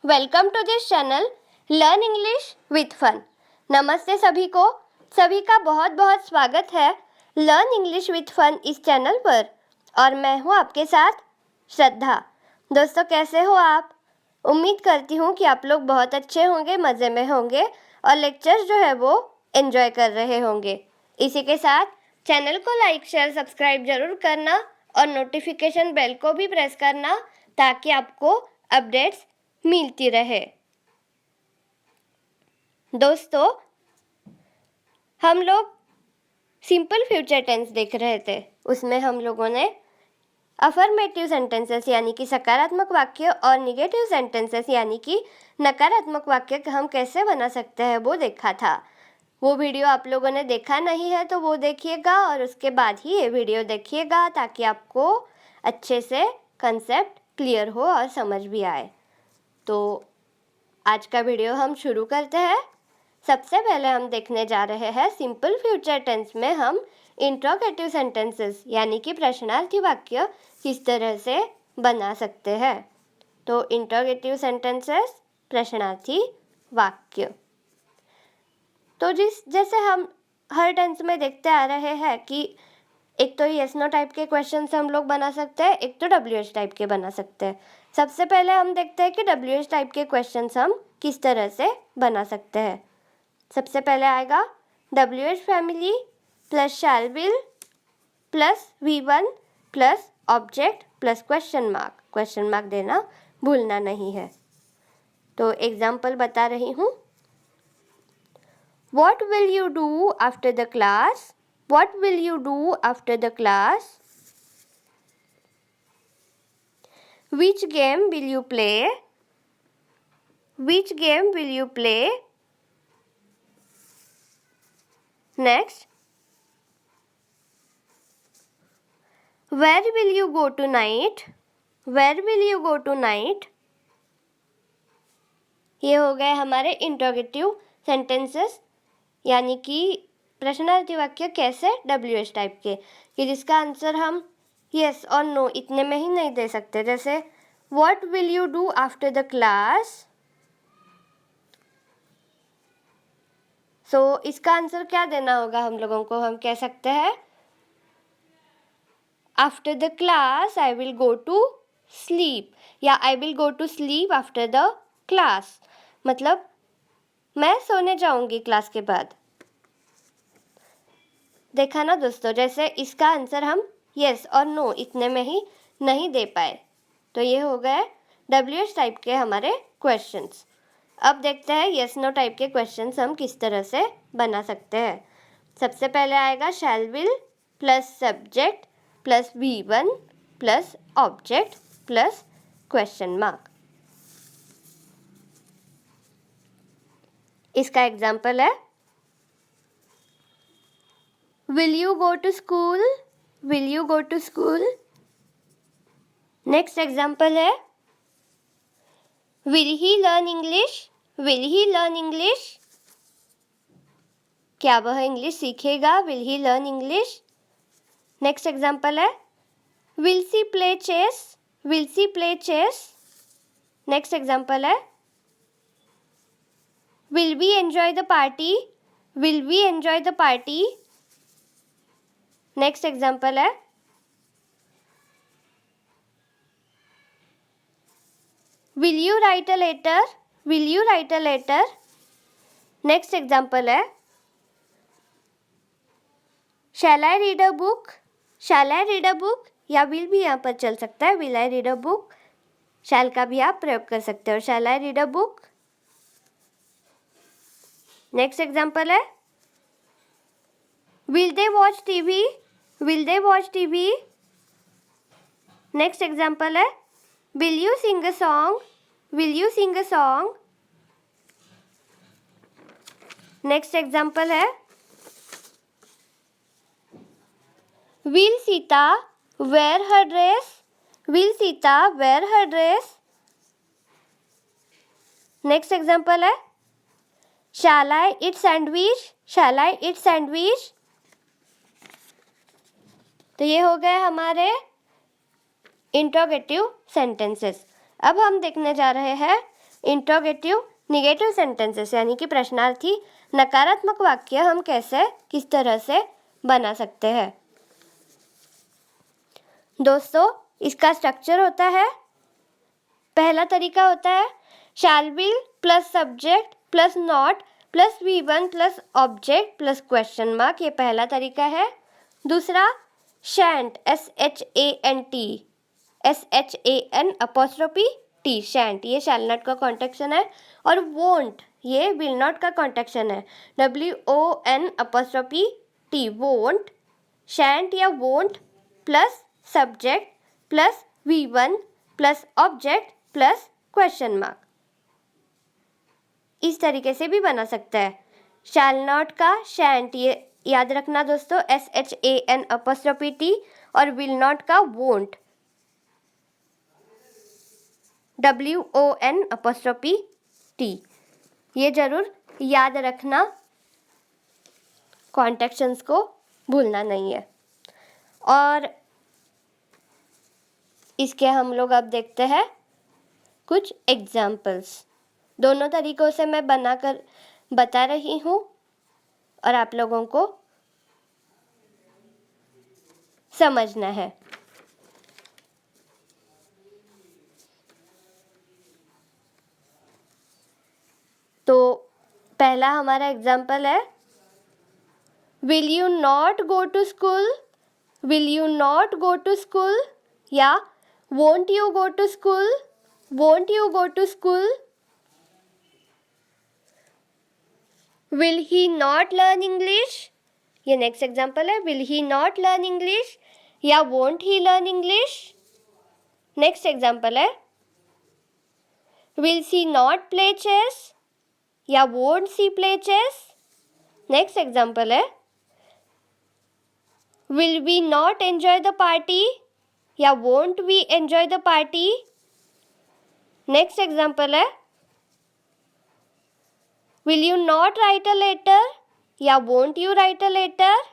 Welcome to this channel learn English with fun. नमस्ते सभी को, सभी का बहुत बहुत स्वागत है लर्न इंग्लिश विथ फन इस चैनल पर। और मैं हूँ आपके साथ श्रद्धा। दोस्तों, कैसे हो आप? उम्मीद करती हूँ कि आप लोग बहुत अच्छे होंगे, मज़े में होंगे और लेक्चर्स जो है वो एंजॉय कर रहे होंगे। इसी के साथ चैनल को लाइक शेयर सब्सक्राइब जरूर करना और नोटिफिकेशन बेल को भी प्रेस करना ताकि आपको अपडेट्स मिलती रहे। दोस्तों, हम लोग सिंपल फ्यूचर टेंस देख रहे थे। उसमें हम लोगों ने अफर्मेटिव सेंटेंसेस यानी कि सकारात्मक वाक्य और निगेटिव सेंटेंसेस यानी कि नकारात्मक वाक्य हम कैसे बना सकते हैं वो देखा था। वो वीडियो आप लोगों ने देखा नहीं है तो वो देखिएगा और उसके बाद ही ये वीडियो देखिएगा ताकि आपको अच्छे से कंसेप्ट क्लियर हो और समझ भी आए। तो आज का वीडियो हम शुरू करते हैं। सबसे पहले हम देखने जा रहे हैं सिंपल फ्यूचर टेंस में हम इंट्रोगेटिव सेंटेंसेस यानी कि प्रश्नार्थी वाक्य किस तरह से बना सकते हैं। तो इंट्रोगेटिव सेंटेंसेस, प्रश्नार्थी वाक्य। तो जैसे हम हर टेंस में देखते आ रहे हैं कि एक तो यस नो टाइप के क्वेश्चन हम लोग बना सकते हैं, एक तो WH टाइप के बना सकते हैं। सबसे पहले हम देखते हैं कि WH टाइप के क्वेश्चन हम किस तरह से बना सकते हैं। सबसे पहले आएगा WH family plus shell will plus V1 plus object plus question mark देना भूलना नहीं है। तो एग्जाम्पल बता रही हूँ। What will you do after the class? What will you do after the class? Which game will you play? Which game will you play? Next. Where will you go tonight? Where will you go tonight? ये हो गए हमारे interrogative sentences यानी कि प्रश्नार्थी वाक्य कैसे WH type के, कि जिसका आंसर हम यस और नो इतने में ही नहीं दे सकते। जैसे what will you do after the class, so इसका आंसर क्या देना होगा हम लोगों को? हम कह सकते हैं after the class I will go to sleep या I will go to sleep after the class, मतलब मैं सोने जाऊंगी क्लास के बाद। देखा ना दोस्तों, जैसे इसका आंसर हम यस और नो इतने में ही नहीं दे पाए। तो ये हो गए WH टाइप के हमारे क्वेश्चंस। अब देखते हैं यस नो टाइप के क्वेश्चंस हम किस तरह से बना सकते हैं। सबसे पहले आएगा शैल will plus subject plus V1 plus object plus question mark. इसका एग्जाम्पल है Will you go to school? Will you go to school? Next example है Will he learn English? Will he learn English? क्या वह English सीखेगा? Will he learn English? Next example है Will she play chess? Will she play chess? Next example है Will we enjoy the party? Will we enjoy the party? Next example है Will you write a letter? Will you write a letter? Next example है Shall I read a book? Shall I read a book? या will भी यहाँ पर चल सकता है। Will I read a book? shall का भी आप प्रयोग कर सकते हो। Shall I read a book? Next example है Will they watch TV? Will they watch TV? Next example है Will you sing a song? Will you sing a song? Next example है Will Sita wear her dress? Will Sita wear her dress? Next example है Shall I eat sandwich? Shall I eat sandwich? तो ये हो गए हमारे interrogative sentences. अब हम देखने जा रहे हैं इंट्रोगेटिव निगेटिव सेंटेंसेस यानी कि प्रश्नार्थी नकारात्मक वाक्य हम कैसे किस तरह से बना सकते हैं। दोस्तों इसका स्ट्रक्चर होता है, पहला तरीका होता है शैल will plus subject plus not plus V1 plus object plus question mark, ये पहला तरीका है। दूसरा शैंट SHANT शैंट, ये शैल नॉट का कॉन्टेक्शन है। और वोंट ये विल नॉट का कॉन्टेक्शन है, WONT वोंट। शैंट या won't plus subject plus V1 plus object plus question mark, इस तरीके से भी बना सकता है। शैल नॉट का शैंट, ये याद रखना दोस्तों, SHANT और विल नॉट का वोंट WONT, ये जरूर याद रखना, कॉन्टेक्शंस को भूलना नहीं है। और इसके हम लोग अब देखते हैं कुछ एग्जाम्पल्स। दोनों तरीकों से मैं बनाकर बता रही हूँ और आप लोगों को समझना है। तो पहला हमारा एग्जाम्पल है will you not go to school, will you not go to school, या won't you go to school, won't you go to school. Will he not learn English, ये नेक्स्ट एग्जाम्पल है, will he not learn English या won't he learn English. Next example है will she not play chess या won't she play chess. Next example है will we not enjoy the party या won't we enjoy the party. Next example है will you not write a letter या won't you write a letter.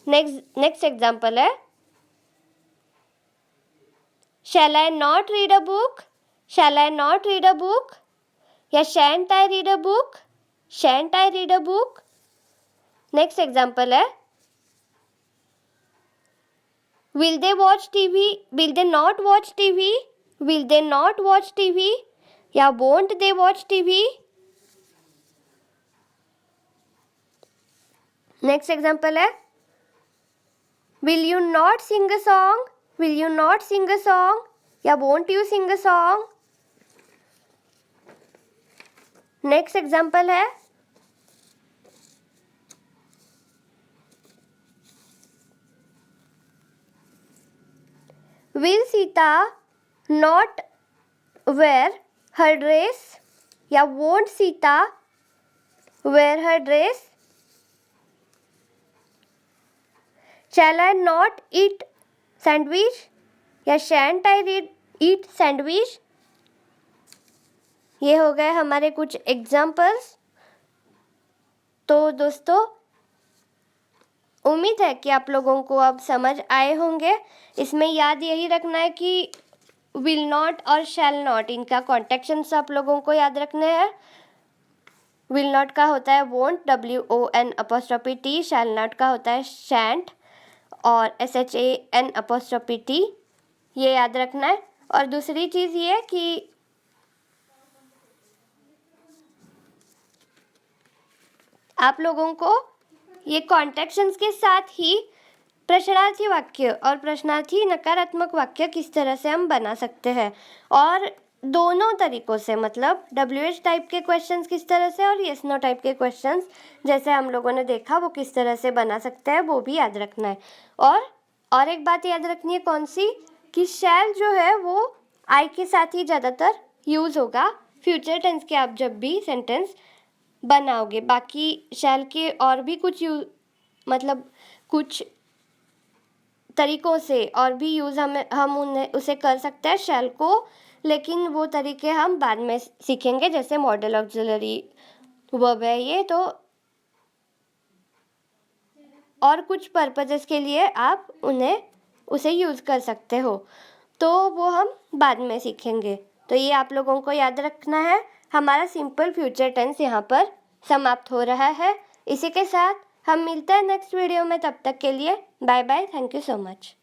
Next example है shall I not read a book, shall I not read a book या shan't I read a book, shan't I read a book. Next example है will they watch TV, will they not watch TV, will they not watch TV या won't they watch TV. Next example है will you not sing a song, will you not sing a song या won't you sing a song. Next example है will Sita not wear her dress या won't Sita wear her dress. Shall I not eat sandwich या shan't आई ईट sandwich. ये हो गए हमारे कुछ examples. तो दोस्तों उम्मीद है कि आप लोगों को अब समझ आए होंगे। इसमें याद यही रखना है कि विल नॉट और शैल नॉट, इनका कॉन्टेक्शंस आप लोगों को याद रखने हैं। विल नॉट का होता है वोंट WONT, शैल नॉट का होता है शैंट और SHANT, ये याद रखना है। और दूसरी चीज़ ये कि आप लोगों को ये कॉन्टेक्शंस के साथ ही प्रश्नार्थी वाक्य और प्रश्नार्थी नकारात्मक वाक्य किस तरह से हम बना सकते हैं, और दोनों तरीकों से, मतलब WH टाइप के क्वेश्चंस किस तरह से और येस नो टाइप के क्वेश्चंस जैसे हम लोगों ने देखा वो किस तरह से बना सकते हैं, वो भी याद रखना है। और एक बात याद रखनी है, कौन सी, कि शैल जो है वो आई के साथ ही ज़्यादातर यूज़ होगा फ्यूचर टेंस के आप जब भी सेंटेंस बनाओगे। बाकी शैल के और भी कुछ मतलब कुछ तरीकों से और भी यूज़ हम उसे कर सकते हैं शैल को, लेकिन वो तरीके हम बाद में सीखेंगे। जैसे मॉडल ऑक्सिलरी वर्ब है ये, तो और कुछ पर्पजेस के लिए आप उसे यूज़ कर सकते हो, तो वो हम बाद में सीखेंगे। तो ये आप लोगों को याद रखना है। हमारा सिंपल फ्यूचर टेंस यहाँ पर समाप्त हो रहा है। इसी के साथ हम मिलते हैं नेक्स्ट वीडियो में। तब तक के लिए bye bye. Thank you so much.